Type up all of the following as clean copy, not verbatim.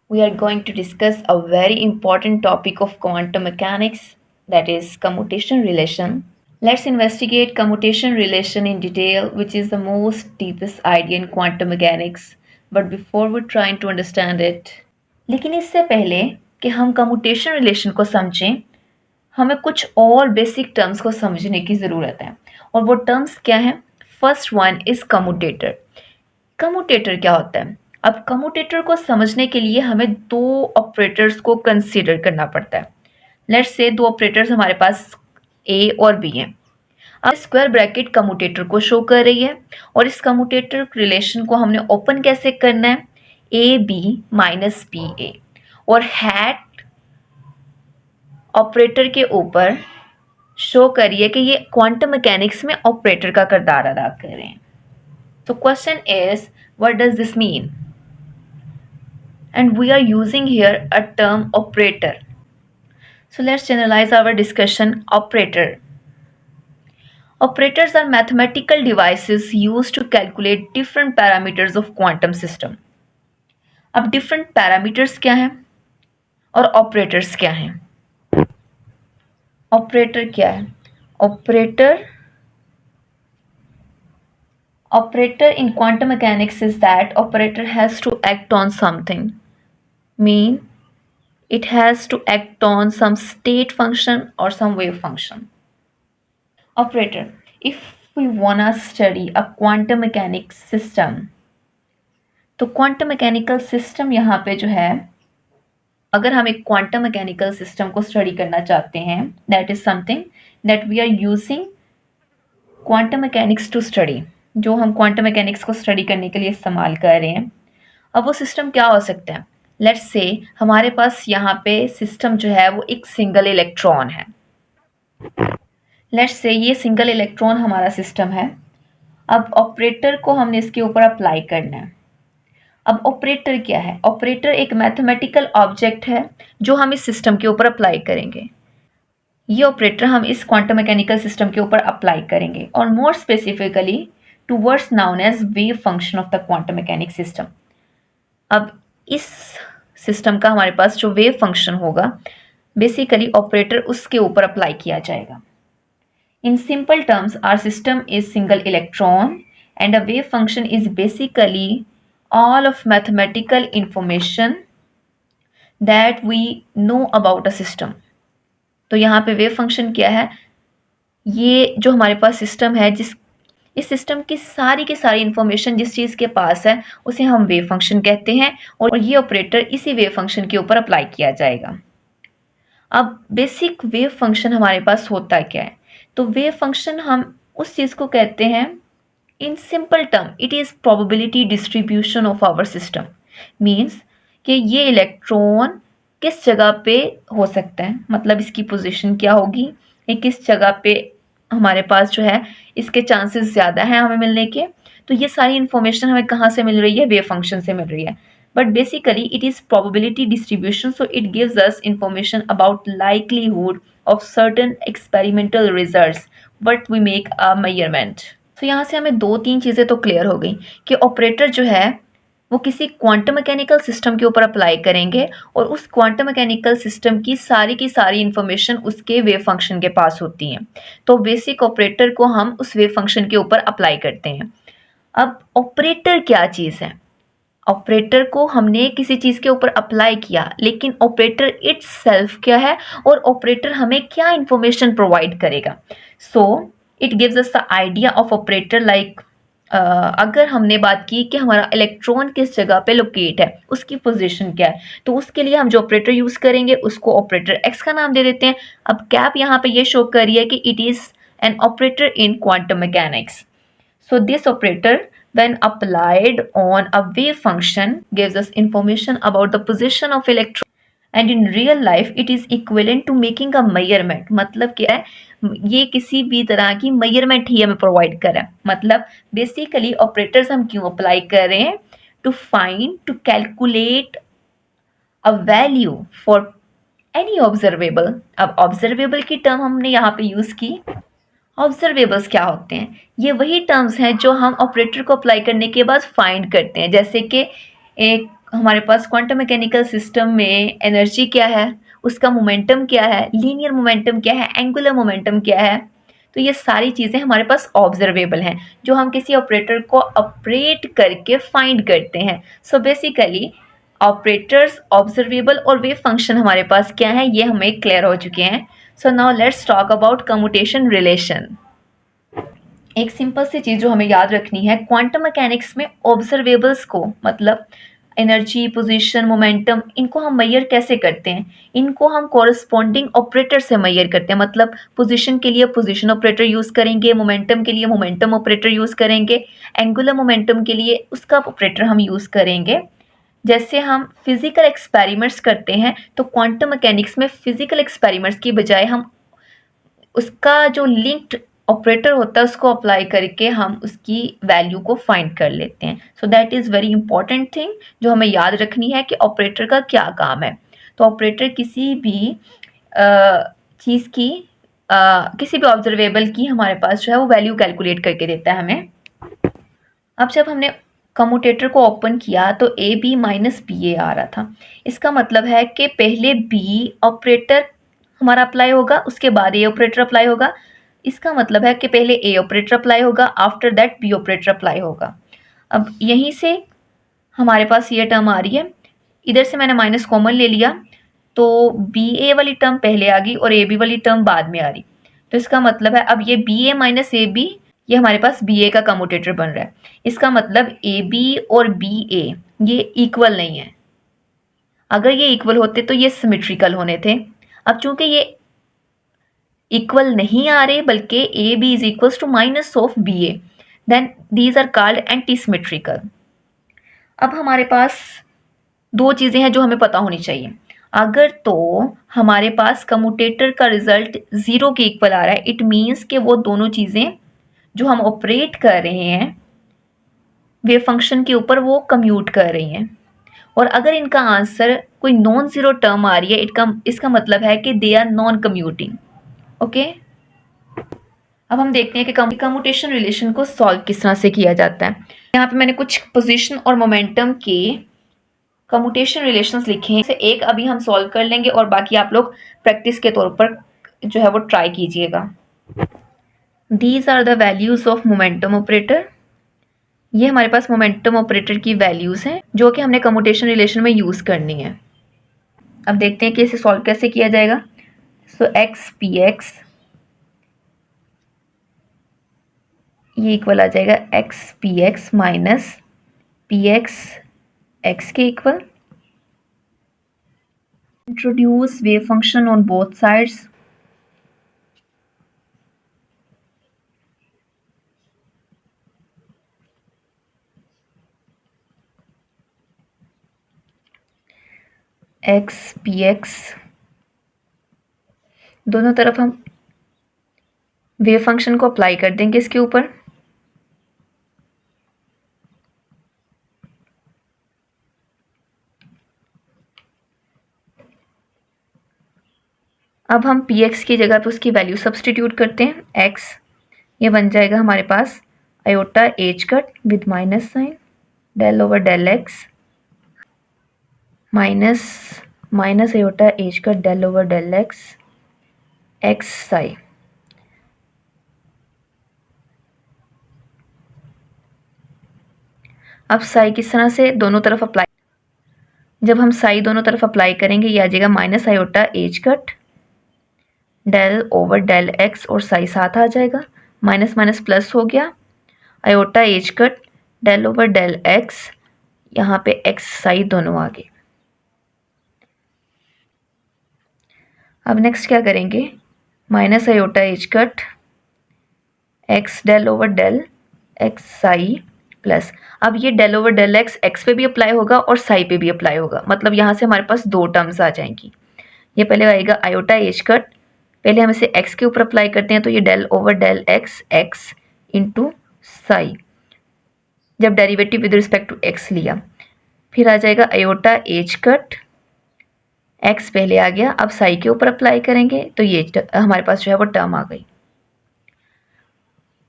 we are going to discuss a very important topic of quantum mechanics, that is commutation relation. Let's investigate commutation relation in detail, which is the most deepest idea in quantum mechanics. But before we try to understand it, लेकिन इससे पहले कि हम commutation relation को समझें, हमें कुछ और बेसिक टर्म्स को समझने की ज़रूरत है। और वो टर्म्स क्या हैं? First one is commutator. Commutator क्या होता है? अब कम्यूटेटर को समझने के लिए हमें दो ऑपरेटर्स को कंसीडर करना पड़ता है। लेट्स से दो ऑपरेटर्स हमारे पास ए और बी हैं। अब स्क्वायर ब्रैकेट कम्यूटेटर को शो कर रही है और इस कम्यूटेटर रिलेशन को हमने ओपन कैसे करना है? ए बी माइनस बी ए, और हैट ऑपरेटर के ऊपर शो करिए कि ये क्वांटम मैकेनिक्स में ऑपरेटर का किरदार अदा कर रहे हैं। तो question is, what does this mean? And we are using here a term operator. So let's generalize our discussion. Operator. Operators are mathematical devices used to calculate different parameters of quantum system. अब different parameters क्या हैं और operators क्या हैं? Operator क्या है? Operator in quantum mechanics is that operator has to act on something. Mean it has to act on some state function or some wave function. Operator, if we wanna study a quantum mechanics system, तो quantum mechanical system यहाँ पे जो है, अगर हम एक quantum mechanical system को study करना चाहते हैं, that is something that we are using quantum mechanics to study, जो हम क्वांटम मैकेनिक्स को स्टडी करने के लिए इस्तेमाल कर रहे हैं। अब वो सिस्टम क्या हो सकता है? लेट्स से हमारे पास यहाँ पे सिस्टम जो है वो एक सिंगल इलेक्ट्रॉन है। लेट्स से ये सिंगल इलेक्ट्रॉन हमारा सिस्टम है। अब ऑपरेटर को हमने इसके ऊपर अप्लाई करना है। अब ऑपरेटर क्या है? ऑपरेटर एक मैथमेटिकल ऑब्जेक्ट है जो हम इस सिस्टम के ऊपर अप्लाई करेंगे। ये ऑपरेटर हम इस क्वांटम मैकेनिकल सिस्टम के ऊपर अप्लाई करेंगे, और more specifically towards known as wave function of the quantum mechanic system. अब इस सिस्टम का हमारे पास जो वेव फंक्शन होगा, बेसिकली ऑपरेटर उसके ऊपर अप्लाई किया जाएगा। In simple terms, our system is single electron and a wave function is basically all of mathematical information that we know about a system. तो यहाँ पे वेव फंक्शन क्या है? ये जो हमारे पास सिस्टम है, इस सिस्टम की सारी इंफॉर्मेशन जिस चीज़ के पास है उसे हम वेव फंक्शन कहते हैं, और ये ऑपरेटर इसी वेव फंक्शन के ऊपर अप्लाई किया जाएगा। अब बेसिक वेव फंक्शन हमारे पास होता क्या है? तो वेव फंक्शन हम उस चीज़ को कहते हैं, in simple term it is probability distribution of our system. Means कि ये इलेक्ट्रॉन किस जगह पे हो सकता है, मतलब इसकी पोजीशन क्या होगी, ये किस जगह पे हमारे पास जो है इसके चांसेस ज़्यादा हैं हमें मिलने के। तो ये सारी इन्फॉर्मेशन हमें कहाँ से मिल रही है? वेव फंक्शन से मिल रही है। But basically it is probability distribution, so it gives us information about likelihood of certain experimental results but we make a measurement. So यहाँ से हमें दो तीन चीज़ें तो क्लियर हो गई कि ऑपरेटर जो है वो किसी क्वांटम मैकेनिकल सिस्टम के ऊपर अप्लाई करेंगे और उस क्वांटम मैकेनिकल सिस्टम की सारी इंफॉर्मेशन उसके वेव फंक्शन के पास होती हैं। तो बेसिक ऑपरेटर को हम उस वेव फंक्शन के ऊपर अप्लाई करते हैं। अब ऑपरेटर क्या चीज़ है? ऑपरेटर को हमने किसी चीज़ के ऊपर अप्लाई किया, लेकिन ऑपरेटर इट्सेल्फ क्या है और ऑपरेटर हमें क्या इंफॉर्मेशन प्रोवाइड करेगा? So it gives us the idea of operator. Like अगर हमने बात की कि हमारा इलेक्ट्रॉन किस जगह पे लोकेट है, उसकी पोजीशन क्या है, तो उसके लिए हम जो ऑपरेटर यूज़ करेंगे उसको ऑपरेटर एक्स का नाम दे देते हैं। अब कैप यहाँ पे ये शो कर रही है कि it is an operator in quantum mechanics. So this operator, when applied on a wave function, gives us information about the position of electron, and in real life it is equivalent to making a measurement. मतलब क्या है? ये किसी भी तरह की measurement ही हमें provide कर रहा है। मतलब basically operators हम क्यों apply कर रहे हैं? To find, to calculate a value for any observable. अब observable की term हमने यहाँ पे use की। ऑब्जर्वेबल्स क्या होते हैं? ये वही टर्म्स हैं जो हम ऑपरेटर को अप्लाई करने के बाद फाइंड करते हैं। जैसे कि एक हमारे पास क्वांटम मैकेनिकल सिस्टम में एनर्जी क्या है, उसका मोमेंटम क्या है, लीनियर मोमेंटम क्या है, एंगुलर मोमेंटम क्या है। तो ये सारी चीज़ें हमारे पास ऑब्जर्वेबल हैं जो हम किसी ऑपरेटर को ऑपरेट करके फाइंड करते हैं। सो बेसिकली ऑपरेटर्स, ऑब्जर्वेबल और वेव फंक्शन हमारे पास क्या है, ये हमें क्लियर हो चुके हैं। So now let's talk about commutation relation. एक सिंपल सी चीज़ जो हमें याद रखनी है, क्वांटम मैकेनिक्स में ऑब्जर्वेबल्स को, मतलब एनर्जी, पोजीशन, मोमेंटम, इनको हम मेजर कैसे करते हैं, इनको हम कॉरस्पॉन्डिंग ऑपरेटर से मेजर करते हैं। मतलब पोजीशन के लिए पोजीशन ऑपरेटर यूज़ करेंगे, मोमेंटम के लिए मोमेंटम ऑपरेटर यूज़ करेंगे, एंगुलर मोमेंटम के लिए उसका ऑपरेटर हम यूज़ करेंगे। जैसे हम फिजिकल एक्सपेरिमेंट्स करते हैं तो क्वांटम मैकेनिक्स में फिजिकल एक्सपेरिमेंट्स की बजाय हम उसका जो लिंक्ड ऑपरेटर होता है उसको अप्लाई करके हम उसकी वैल्यू को फाइंड कर लेते हैं। So that is very important thing जो हमें याद रखनी है कि ऑपरेटर का क्या काम है। तो ऑपरेटर किसी भी चीज़ की, किसी भी ऑब्जर्वेबल की हमारे पास जो है वो वैल्यू कैलकुलेट करके देता है हमें। अब जब हमने कम्यूटेटर को ओपन किया तो ए बी माइनस बी ए आ रहा था। इसका मतलब है कि पहले बी ऑपरेटर हमारा अप्लाई होगा, उसके बाद ए ऑपरेटर अप्लाई होगा। इसका मतलब है कि पहले ए ऑपरेटर अप्लाई होगा, after that B operator apply होगा। अब यहीं से हमारे पास ये टर्म आ रही है, इधर से मैंने माइनस कॉमन ले लिया तो बी ए वाली टर्म पहले आ गई और ए बी वाली टर्म बाद में आ रही। तो इसका मतलब है अब ये B A minus A B, ये हमारे पास बी ए का कम्यूटेटर बन रहा है। इसका मतलब ए बी और बी ए ये इक्वल नहीं है। अगर ये इक्वल होते तो ये सिमेट्रिकल होने थे। अब चूंकि ये इक्वल नहीं आ रहे बल्कि A B is equals to minus of B A, then these are called antisymmetrical. अब हमारे पास दो चीज़ें हैं जो हमें पता होनी चाहिए। अगर तो हमारे पास कम्यूटेटर का रिजल्ट ज़ीरो के इक्वल आ रहा है, इट मीन्स कि वो दोनों चीज़ें जो हम ऑपरेट कर रहे हैं वेव फंक्शन के ऊपर वो कम्यूट कर रही हैं। और अगर इनका आंसर कोई नॉन ज़ीरो टर्म आ रही है, इसका मतलब है कि they are non commuting. Okay, अब हम देखते हैं कि कम्यूटेशन रिलेशन को सॉल्व किस तरह से किया जाता है। यहाँ पे मैंने कुछ पोजीशन और मोमेंटम के कम्यूटेशन रिलेशंस लिखे हैं, एक अभी हम सॉल्व कर लेंगे और बाकी आप लोग प्रैक्टिस के तौर पर जो है वो ट्राई कीजिएगा। These are the values of momentum operator. ये हमारे पास मोमेंटम ऑपरेटर की वैल्यूज हैं जो कि हमने कम्यूटेशन रिलेशन में यूज करनी है। अब देखते हैं कि इसे सॉल्व कैसे किया जाएगा। सो एक्स पी एक्स ये इक्वल आ जाएगा x p x minus p x x के equal. Introduce wave function on both sides. X p x दोनों तरफ हम वेव फंक्शन को अप्लाई कर देंगे इसके ऊपर। अब हम पी एक्स की जगह पे उसकी वैल्यू सब्सटीट्यूट करते हैं। एक्स ये बन जाएगा हमारे पास iota h cut with minus sign del over del x minus minus iota h cut del over del x x psi. अब साई किस तरह से दोनों तरफ अप्लाई, जब हम साई दोनों तरफ अप्लाई करेंगे ये आ जाएगा minus iota h cut del over del x और साई साथ आ जाएगा, माइनस माइनस प्लस हो गया, iota h cut del over del x, यहाँ पे एक्स साई दोनों आ गए। अब नेक्स्ट क्या करेंगे, minus iota h cut x del over del x psi plus, अब ये del over del x x पे भी अप्लाई होगा और साई पे भी अप्लाई होगा, मतलब यहाँ से हमारे पास दो टर्म्स आ जाएंगी। ये पहले आएगा आयोटा एच कट, पहले हम इसे x के ऊपर अप्लाई करते हैं तो ये del over del x x into psi, जब derivative with respect to x लिया, फिर आ जाएगा आयोटा एच कट x पहले आ गया, अब साई के ऊपर अप्लाई करेंगे तो ये हमारे पास जो है वो टर्म आ गई।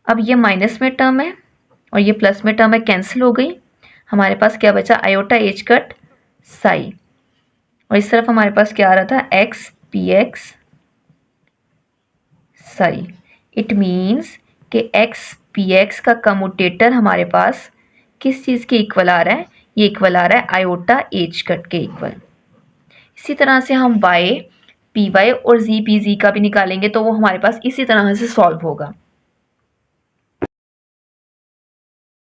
अब ये माइनस में टर्म है और ये प्लस में टर्म है, कैंसिल हो गई। हमारे पास क्या बचा, आयोटा एच कट साई, और इस तरफ हमारे पास क्या आ रहा था, x p x Sai. It means कि एक्स पी एक्स का कम्यूटेटर हमारे पास किस चीज़ के इक्वल आ रहा है, ये इक्वल आ रहा है आयोटा एच कट के इक्वल। इसी तरह से हम वाई पी वाई और जी पी जी का भी निकालेंगे तो वो हमारे पास इसी तरह से सॉल्व होगा।